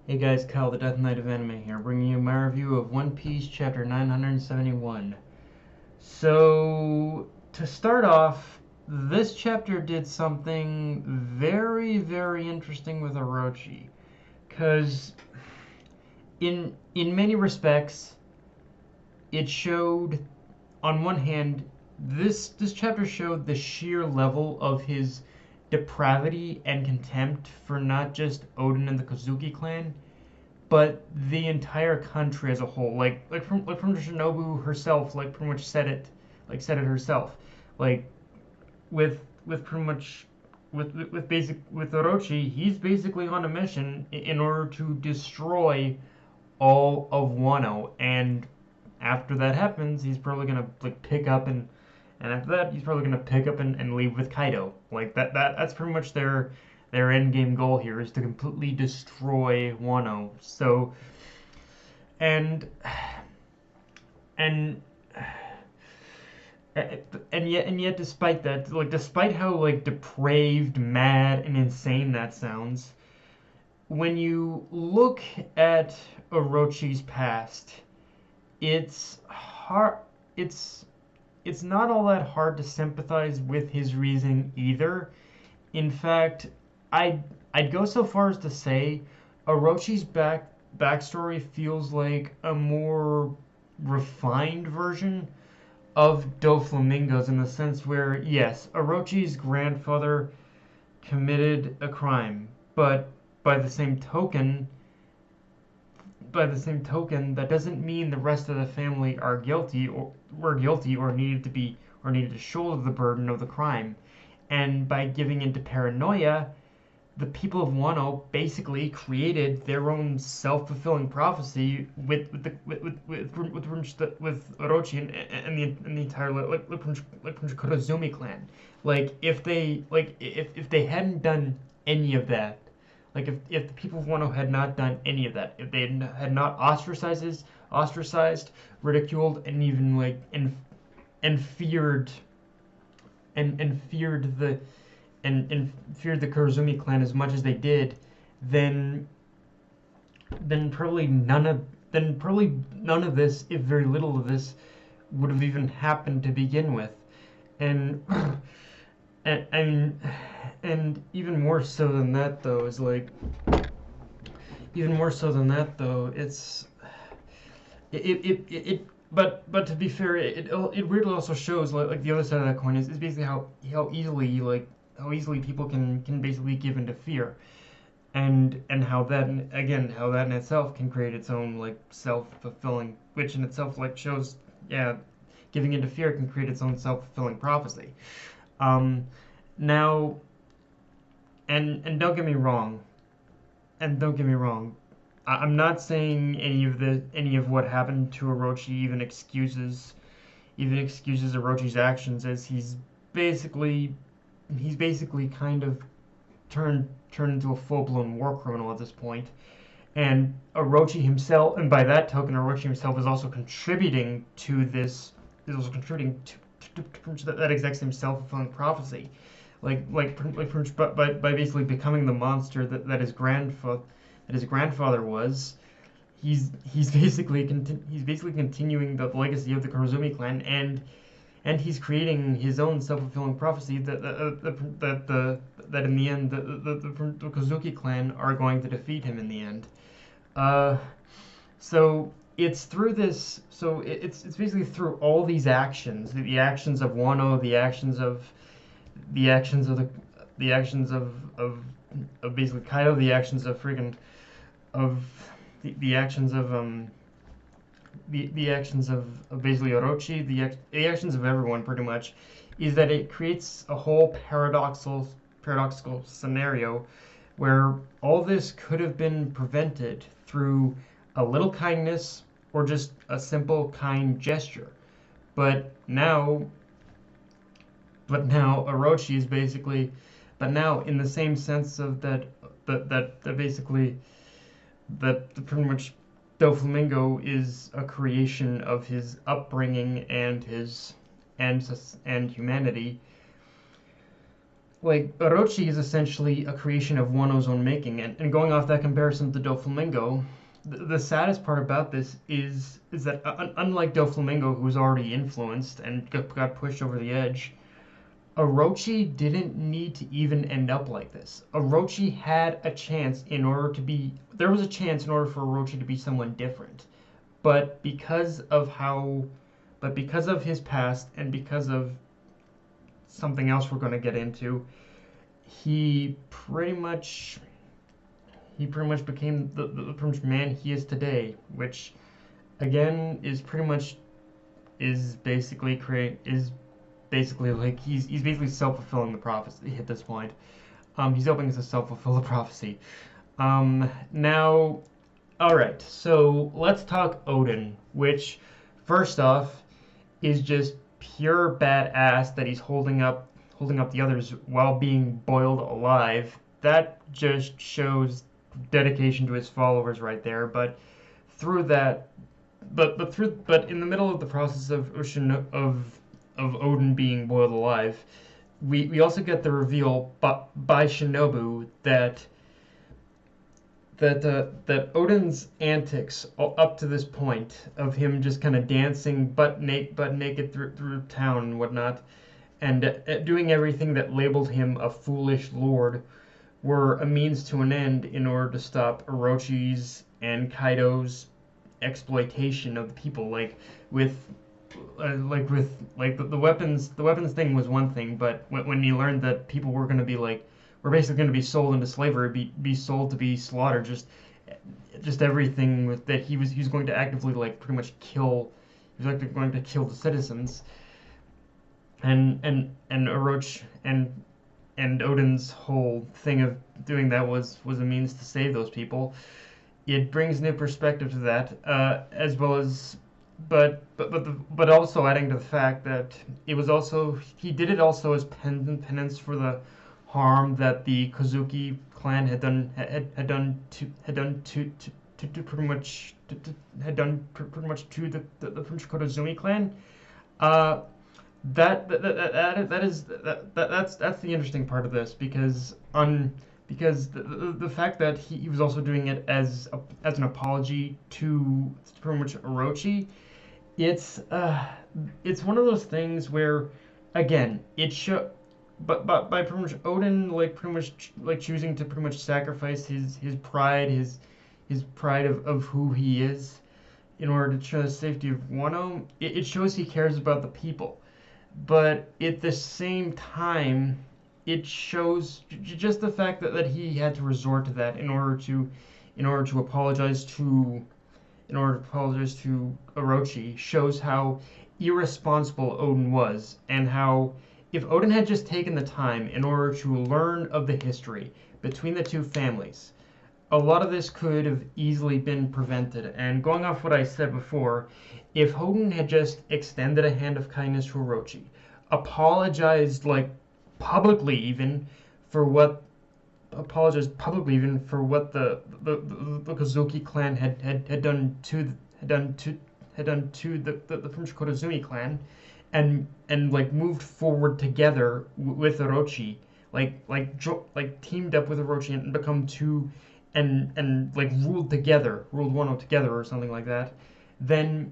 Hey guys, Kyle the Death Knight of Anime here, bringing you my review of One Piece chapter 971. So, to start off, this chapter did something very, very interesting with Orochi. Because, in many respects, it showed, on one hand, this chapter showed the sheer level of his depravity and contempt for not just Odin and the Kozuki clan, but the entire country as a whole. Like from Shinobu herself, like pretty much said it herself. Like with pretty much with Orochi, he's basically on a mission in order to destroy all of Wano, and after that happens, he's probably gonna like pick up and after that, he's probably gonna pick up and leave with Kaido. Like that's pretty much their end game goal here is to completely destroy Wano. So and and yet despite that, like despite how like depraved, mad, and insane that sounds, when you look at Orochi's past, it's hard. It's it's not all that hard to sympathize with his reasoning either. In fact, I'd go so far as to say Orochi's backstory feels like a more refined version of Doflamingo's in the sense where yes, Orochi's grandfather committed a crime, but by the same token, that doesn't mean the rest of the family are guilty or were guilty or needed to shoulder the burden of the crime. And by giving into paranoia, the people of Wano basically created their own self-fulfilling prophecy with Orochi and the entire Kurozumi clan. If they hadn't done any of that, like if the people of Wano had not done any of that, if they had not ostracized, ridiculed, and even and feared and feared the Kurozumi clan as much as they did, then probably none of this, if very little of this, would have even happened to begin with. And and and even more so than that though is like even more so than that though it's it but to be fair, it weirdly also shows like the other side of that coin is basically how easily people can basically give into fear, and how that in itself can create its own like self-fulfilling, which in itself like shows, yeah, giving into fear can create its own self-fulfilling prophecy. Now, and don't get me wrong, I'm not saying any of what happened to Orochi even excuses Orochi's actions, as basically he's basically kind of turned into a full-blown war criminal at this point. And Orochi himself, and by that token, Orochi himself is also contributing to this. Is also contributing to that exact same self-fulfilling prophecy, by basically becoming the monster that his grandfather was. He's basically continuing the legacy of the Kurozumi clan, and he's creating his own self-fulfilling prophecy that in the end the Kozuki clan are going to defeat him in the end. So it's through this. So it's basically through all these actions, the actions of Wano, the actions of basically Kaido, the actions of freaking of the actions of the actions of basically Orochi, the actions of everyone pretty much, is that it creates a whole paradoxical scenario where all this could have been prevented through a little kindness or just a simple kind gesture. But now Orochi is basically, but now in the same sense of that basically that pretty much Doflamingo is a creation of his upbringing and his and humanity. like Orochi is essentially a creation of Wano's own making, and going off that comparison to Doflamingo, the saddest part about this is that unlike Doflamingo, who was already influenced and got pushed over the edge, Orochi didn't need to even end up like this. Orochi had a chance in order to be there was a chance in order for Orochi to be someone different, but because of his past and because of something else we're going to get into, he pretty much became the pretty much man he is today, which again is basically like he's basically self-fulfilling the prophecy at this point. He's helping us to self-fulfill the prophecy. Now, all right, so let's talk Odin, which first off is just pure badass that he's holding up the others while being boiled alive. That just shows dedication to his followers right there. But through that, but in the middle of the process of Odin being boiled alive, we also get the reveal by Shinobu that Odin's antics up to this point of him just kind of dancing butt naked through town and whatnot, and doing everything that labeled him a foolish lord, were a means to an end in order to stop Orochi's and Kaido's exploitation of the people. The weapons thing was one thing, but when he learned that people were going to be we're basically going to be sold into slavery, be sold to be slaughtered, just everything that he was going to actively pretty much kill. He was actually going to kill the citizens, and Orochi and Odin's whole thing of doing that was a means to save those people. It brings new perspective to that, as well as, but also adding to the fact that he did it also as penance for the harm that the Kozuki clan had done pretty much to the Prince Kodazumi clan. Uh, that's the interesting part of this, because the fact that he was also doing it as an apology to pretty much Orochi, it's one of those things where, again, but by pretty much Odin pretty much choosing to pretty much sacrifice his pride, his pride of who he is in order to show the safety of Wano, it shows he cares about the people. But at the same time, it shows just the fact that he had to resort to that in order to apologize to Orochi, shows how irresponsible Odin was, and how if Odin had just taken the time in order to learn of the history between the two families, a lot of this could have easily been prevented. And going off what I said before, if Odin had just extended a hand of kindness to Orochi, apologized publicly even for what the Kozuki clan had done to the Prince Kodazumi clan, and moved forward together with Orochi, teamed up with Orochi and become two, and ruled Wano together or something like that, then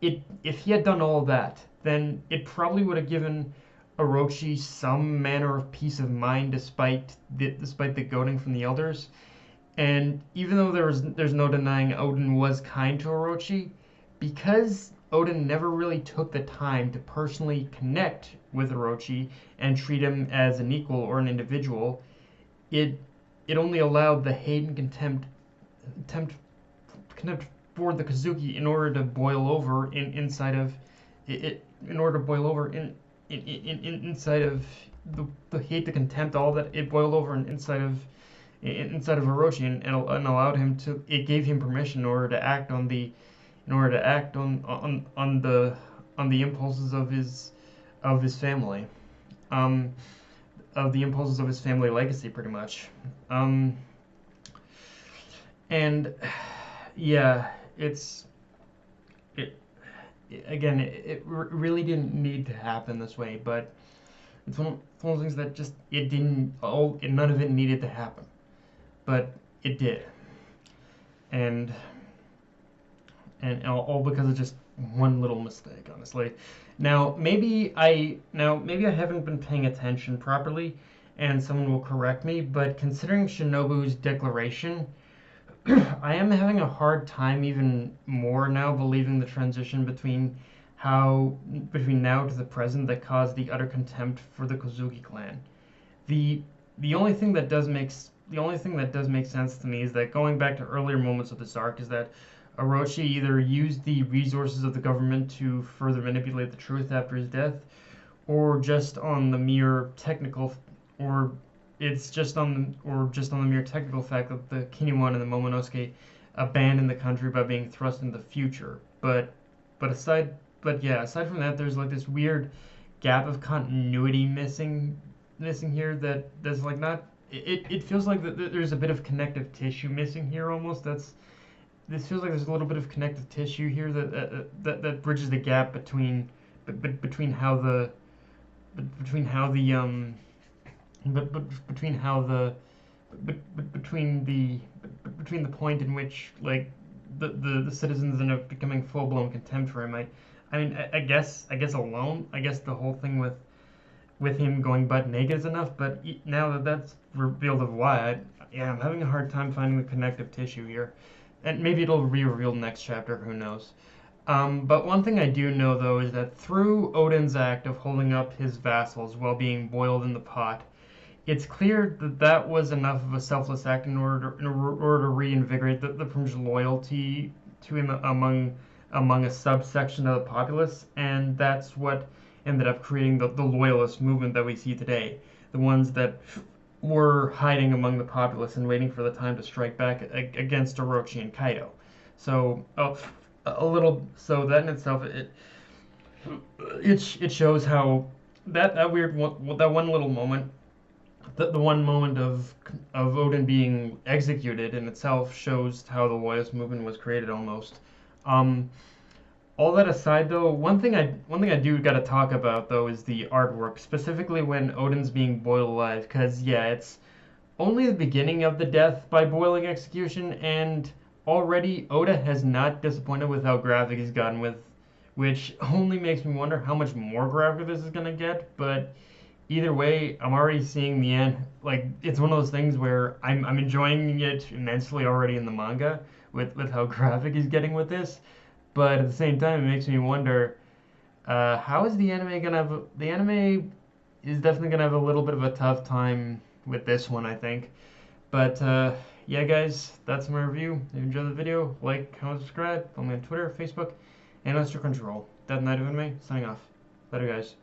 if he had done all of that, then it probably would have given Orochi some manner of peace of mind despite the goading from the elders. And even though there's no denying Odin was kind to Orochi, because Odin never really took the time to personally connect with Orochi and treat him as an equal or an individual, it only allowed the hate and contempt for the Kozuki in order to boil over inside of the hate, the contempt, all that. It boiled over inside of Orochi, and allowed him to. It gave him permission in order to act on the impulses of his family, of the impulses of his family legacy, pretty much. And yeah, it really didn't need to happen this way, but it's one of those things that just it didn't. None of it needed to happen, but it did, and all because of just one little mistake, honestly. Now maybe I haven't been paying attention properly, and someone will correct me. But considering Shinobu's declaration, I am having a hard time even more now believing the transition between now to the present that caused the utter contempt for the Kozuki clan. The the only thing that does make the only thing that does make sense to me is that going back to earlier moments of this arc is that Orochi either used the resources of the government to further manipulate the truth after his death, or just on the mere technical, or just on the mere technical fact that the Kinemon and the Momonosuke abandoned the country by being thrust into the future. But aside from that, there's like this weird gap of continuity missing here that's like not. It feels like that there's a bit of connective tissue missing here almost. This feels like there's a little bit of connective tissue here that bridges the gap between how the between how the between how the between the point in which like the citizens end up becoming full blown contempt for him. I guess the whole thing with him going butt naked is enough. But now that that's revealed of why, I'm having a hard time finding the connective tissue here. And maybe it'll be revealed next chapter, who knows. But one thing I do know, though, is that through Odin's act of holding up his vassals while being boiled in the pot, it's clear that that was enough of a selfless act in order to reinvigorate the Prim's loyalty to him among a subsection of the populace, and that's what ended up creating the loyalist movement that we see today. The ones that were hiding among the populace and waiting for the time to strike back against Orochi and Kaido. So so that in itself it shows how that one little moment, the one moment of Odin being executed in itself shows how the loyalist movement was created almost. All that aside, though, one thing I do got to talk about though is the artwork, specifically when Odin's being boiled alive, because it's only the beginning of the death by boiling execution, and already Oda has not disappointed with how graphic he's gotten with, which only makes me wonder how much more graphic this is gonna get. But either way, I'm already seeing the end. Like, it's one of those things where I'm enjoying it immensely already in the manga with how graphic he's getting with this. But at the same time, it makes me wonder, how is the anime gonna have? The anime is definitely gonna have a little bit of a tough time with this one, I think. But yeah, guys, that's my review. If you enjoyed the video, like, comment, subscribe. Follow me on Twitter, Facebook, and Mr. Control. That night of anime, signing off. Later, guys.